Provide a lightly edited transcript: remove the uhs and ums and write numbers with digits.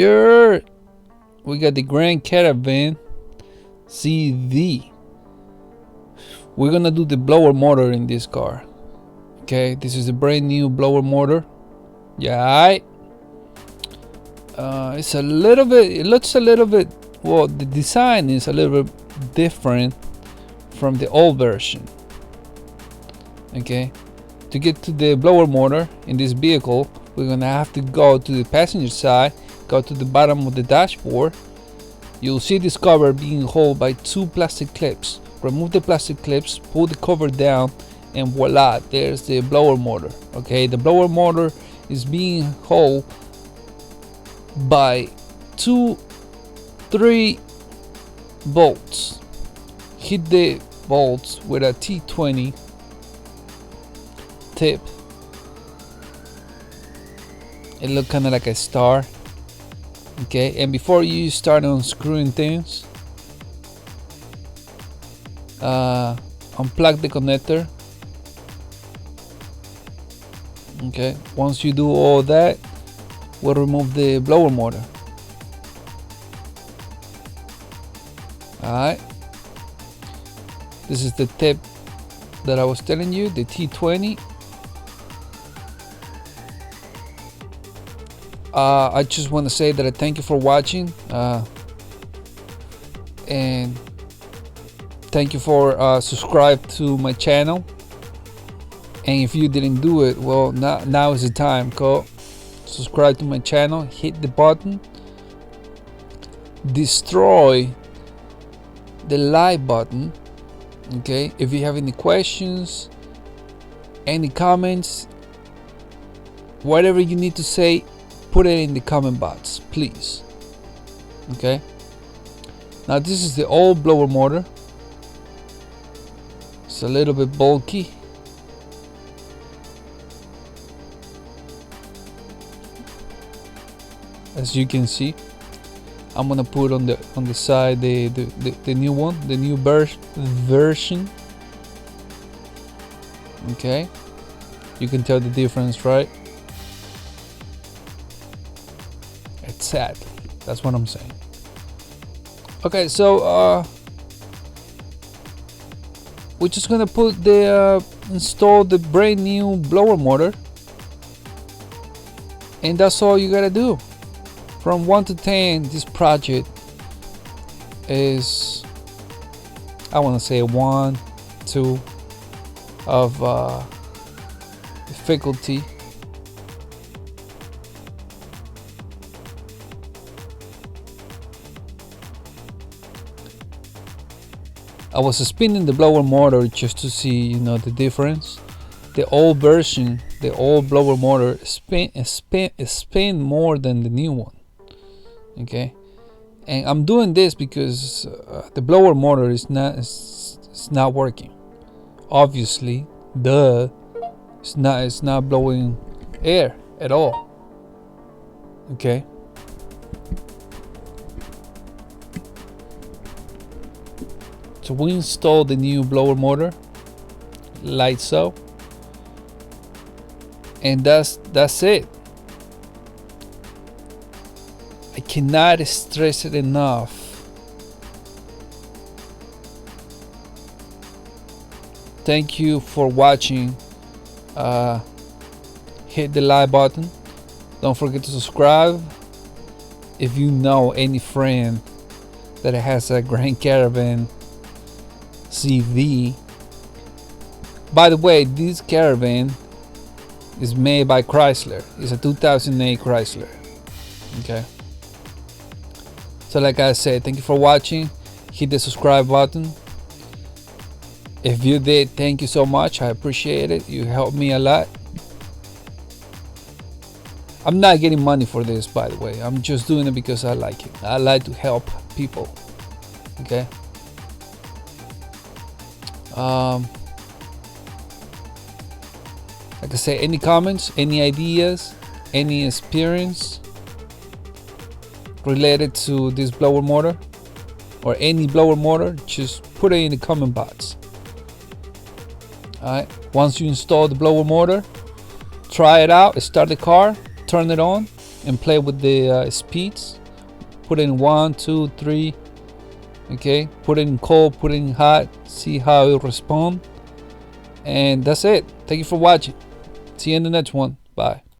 Yeah, we got the Grand Caravan CV. We're gonna do the blower motor in this car. Okay, this is a brand new blower motor. Yeah, it's a little bit, it looks a little bit, well, the design is a little bit different from the old version. Okay, to get to the blower motor in this vehicle, we're gonna have to go to the passenger side, go to the bottom of the dashboard. You'll see this cover being held by two plastic clips. Remove the plastic clips, pull the cover down, and voila, there's the blower motor. Okay, the blower motor is being held by 3 bolts. Hit the bolts with a T20 tip. It looks kind of like a star. Okay, and before you start unscrewing things, unplug the connector. Okay, once you do all that, we'll remove the blower motor. Alright, this is the tip that I was telling you, the T20. I just want to say that I thank you for watching, and thank you for subscribe to my channel. And if you didn't do it, well, now is the time. Go subscribe to my channel, hit the button, destroy the like button. Okay, if you have any questions, any comments, whatever you need to say, put it in the comment box, please. Okay, now this is the old blower motor. It's a little bit bulky. As you can see, I'm gonna put on the side the new one, the new version. Okay, you can tell the difference, right? Exactly, that's what I'm saying. Okay, so we're just gonna put install the brand new blower motor, and that's all you gotta do. From 1 to 10, this project is, I want to say 1, 2 of difficulty. I was spinning the blower motor just to see, you know, the difference. The old version, the old blower motor spin more than the new one. Okay, and I'm doing this because the blower motor is not working. Obviously, it's not blowing air at all. Okay, so we installed the new blower motor like so, and that's it. I cannot stress it enough. Thank you for watching. Hit the like button. Don't forget to subscribe. If you know any friend that has a Grand Caravan CV. By the way, this Caravan is made by Chrysler. It's a 2008 Chrysler. Okay. So like I said, thank you for watching. Hit the subscribe button. If you did, thank you so much. I appreciate it. You helped me a lot. I'm not getting money for this, by the way. I'm just doing it because I like it. I like to help people. Okay. Like I say, any comments, any ideas, any experience related to this blower motor or any blower motor, just put it in the comment box. Alright, once you install the blower motor, try it out, start the car, turn it on, and play with the speeds. Put in 1, 2, 3. Okay, put it in cold, put it in hot, see how it responds. And that's it. Thank you for watching. See you in the next one. Bye.